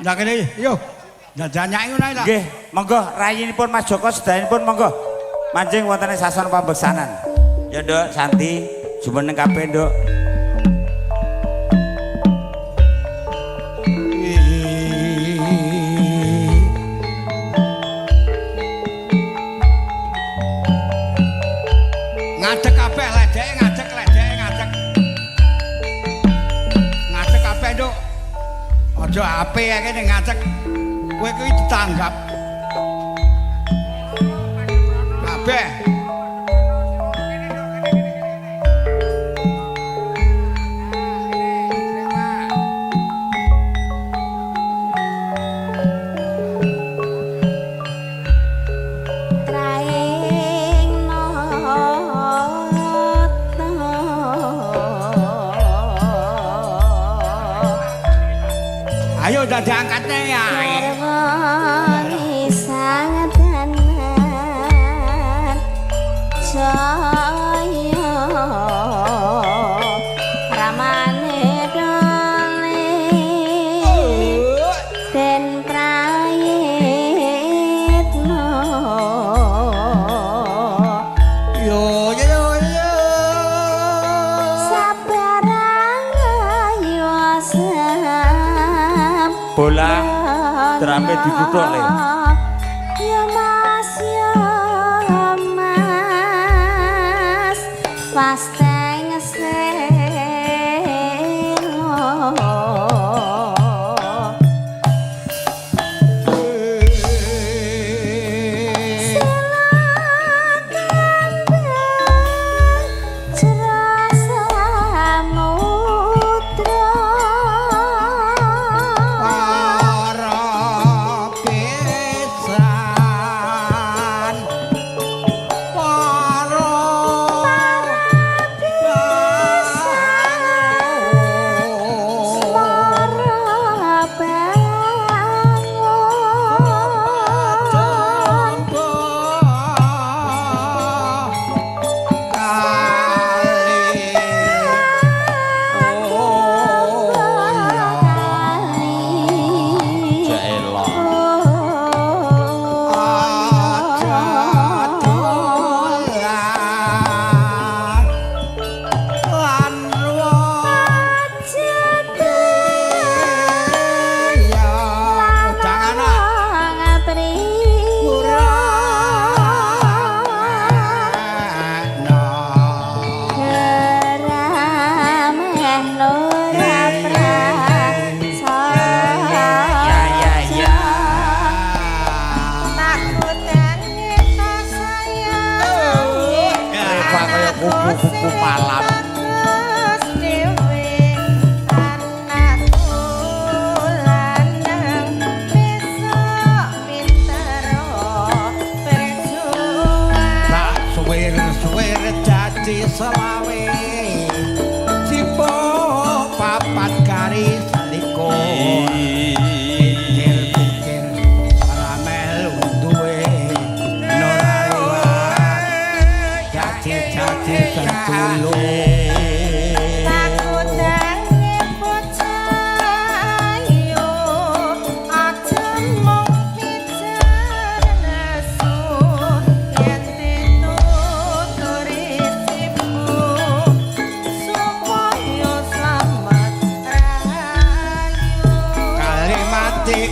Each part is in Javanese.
Ndak kene yo. Jajanyake ngono ae lah. Nggih, monggo rayinipun Mas Joko sedayanipun monggo. Manjing wonten sasana pambeksanan. Ya Nduk, Santi, jumeneng kabeh Nduk. Ngadeg kabeh ledeke ngadeg. Ngadeg kabeh Nduk. Aja ape ya kene ngadeg. Kowe kuwi ditanggap. Kabeh. Ayo udah diangkatnya ya. Sangat tenan Jaya ramane dole den prayitno Yo sabarang ayo sam Bola drame dituthuk le. Ya Mas pasteng kupu-kupu malam. Suwer jadi selawe Cipok papat garis likur Pikir-pikir ramel duwe Noraiwan Jadi sentulung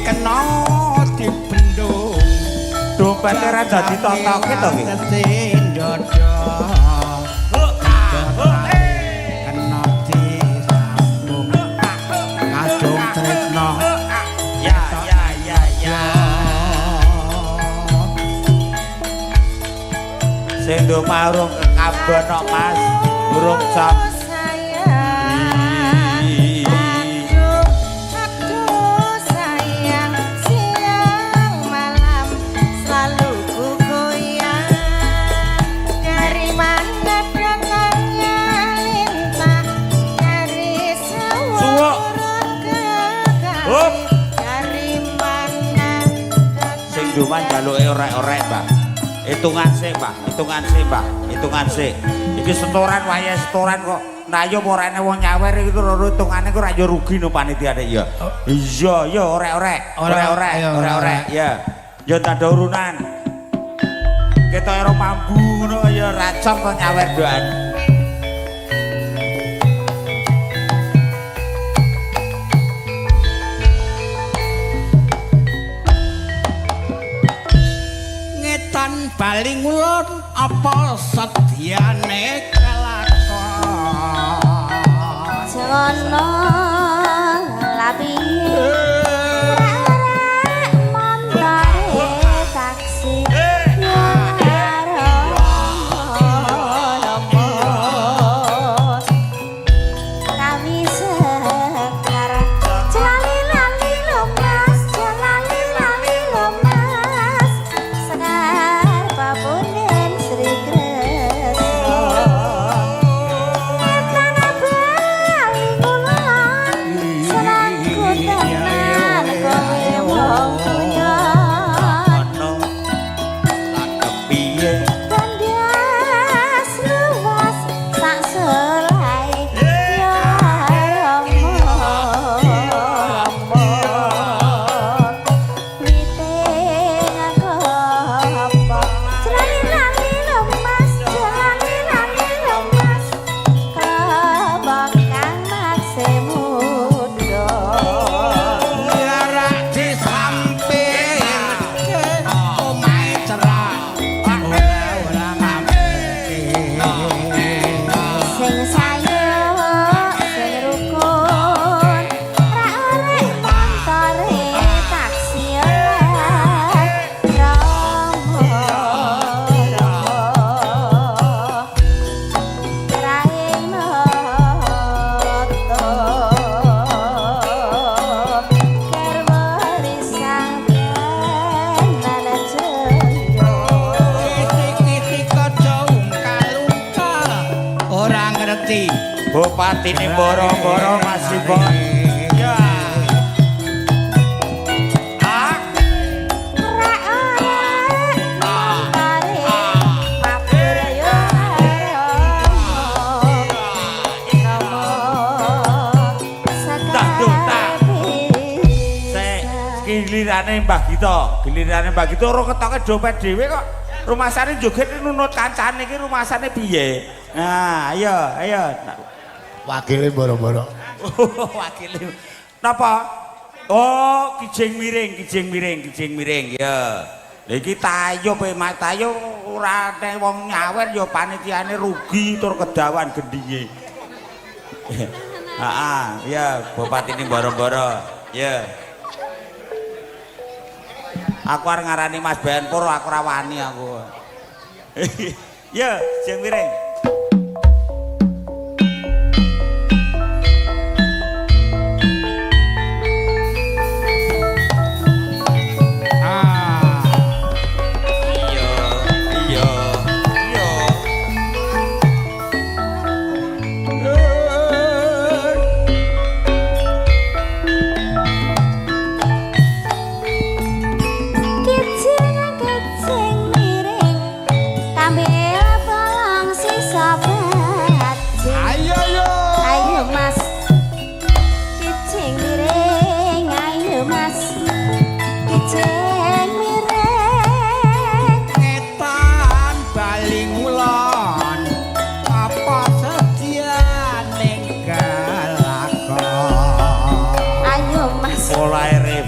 kena dibendung dompete ra dadi totoke to iki kena disambung kadung tresno ya sing do marung kekabono Mas burung jam Cuman jaluke orek-orek, Mbak. Hitungan sik, Mbak. Hitungan sik. Iki setoran wayahe setoran kok Nah yo ora enek wong nyawer iki loro hitungane ku ra yo rugi no panitiane ya. Iya, yo orek-orek. Ya. Yo tanda urunan. Ketok ora mambu ngono ya racon kok nyawer doan. Ngetan baling ulun apa sediane kelakon. Jono lapiye montore taksi Bupati ini boro-boro masih bor. Ya. Gilirane Mbak Gito ora ketoke dompet dhewe kok. Rumasane joget nunut kancane iki rumasane piye? Nah, ayo. Wakile boro-boro. Wakile. Napa? Oh, kijing miring ya. Lha iki tayo pe Mas tayo ora nek wong nyawer ya panitiane rugi tur kedawan gendhinge. Heeh, ya Bupati ini boro-boro. Ya. Aku arep ngarani Mas Benpur aku ora wani aku. Ya, kijing miring.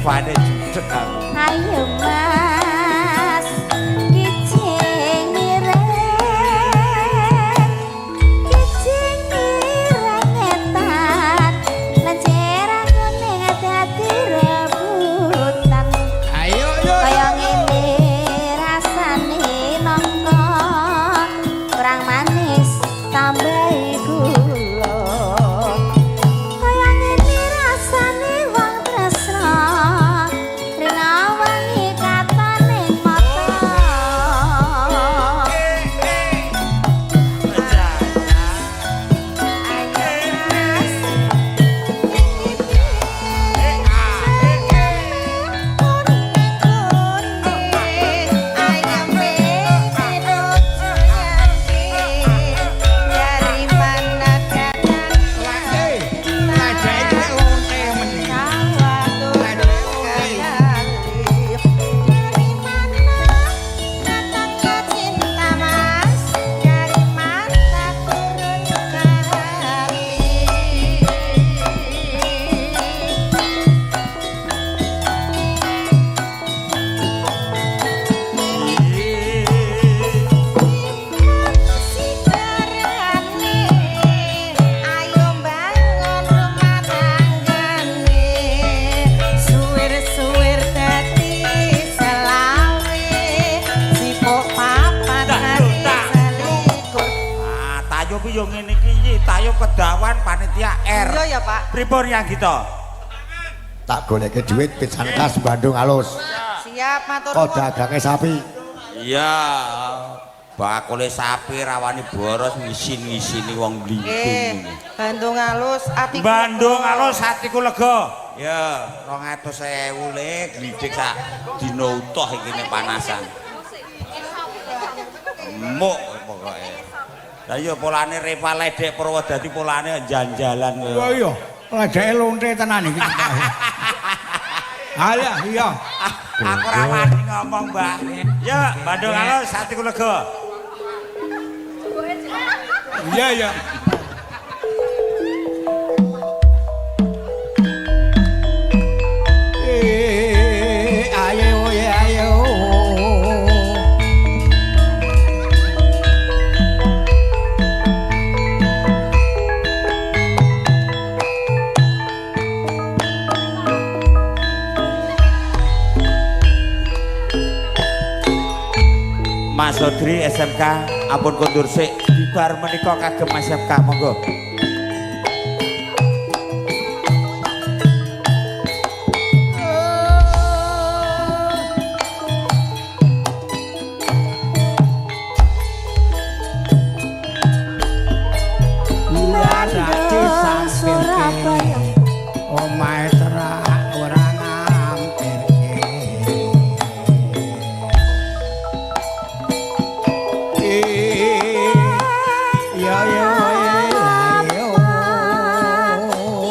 Pada judek aku. Ayo Mas, kijing mireng etan, lenceran kuning dadi rebutan. Ayo Kaya ngene rasane nangka, kurang manis tambahi gula. Kaya ngene rasane wong tresna, rina wangi ayo kedawan panitia R. Iya ya, Pak. Pripun yang kita? Tak goleke dhuwit pisan kas Bandung halus. Siap, matur Kok nuwun. dagange sapi. Iya. Bakule sapi rawani boros ngisin-ngisini wong blimbing. Bandung halus atiku. Bandung halus atiku lega. Ya, 200.000 le glidik sak dina utuh iki nek panasan. Muk pokoke. Lah iya polane Reva ledek Purwodadi polane janjalan kowe. Oh iya, ledeke lonte tenan iki. Alah iya. Aku ora wani ngomong, Mbak. Ya, Bandung halus atiku lega. Iya iya. Ayo ayo. Mas Sodri SMK ampun kondur sik bibar menika kagem SMK monggo. Bandung Surabaya Omahe terak ora ngampirke. Yo yo yo.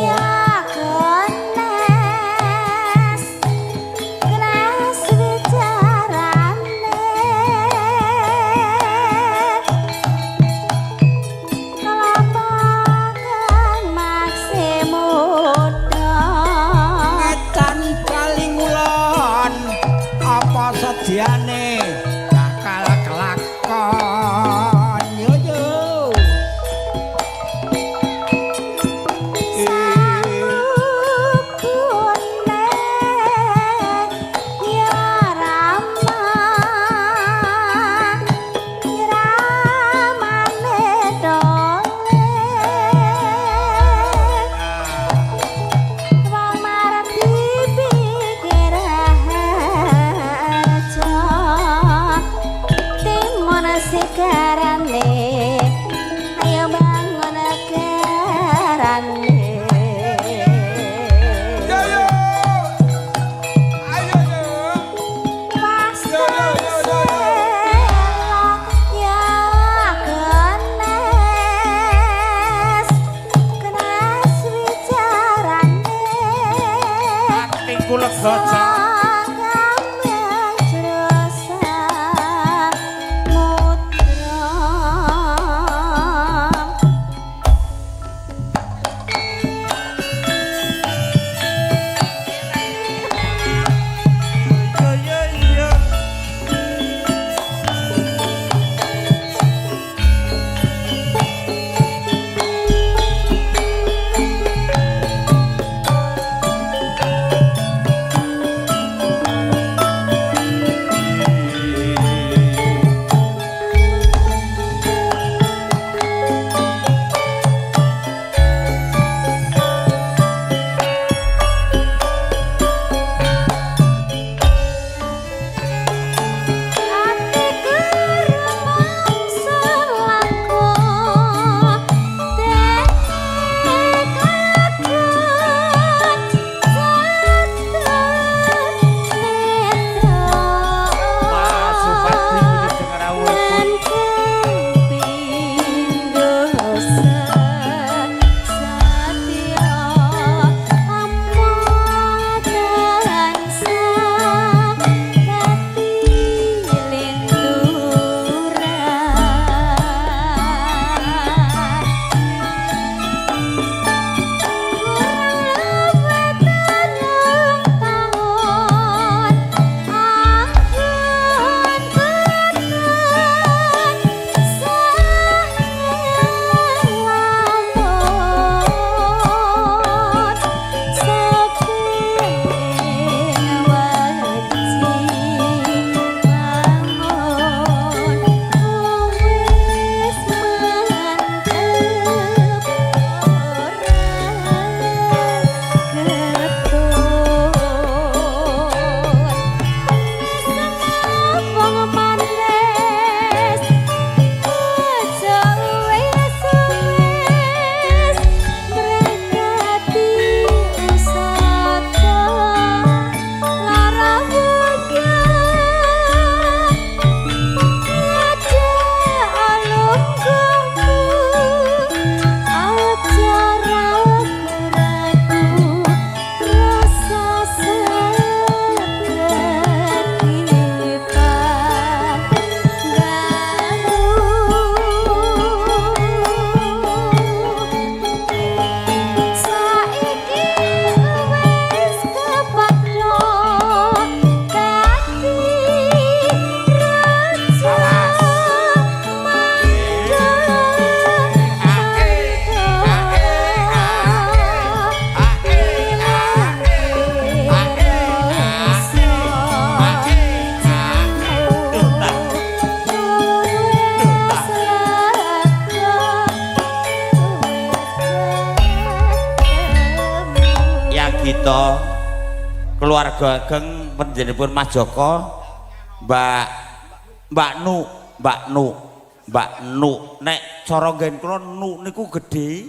ya genes genes bicarane kelapakan maksimuda Ngetan paling ulon apa sediane bakal kelakon yo yo. Sabune ya Rama iramane dole wong marep dipikir aja keluarga ageng panjenenganipun Mas Joko, Mbak Nu. Nek cara nggen kula Nu niku gedhe.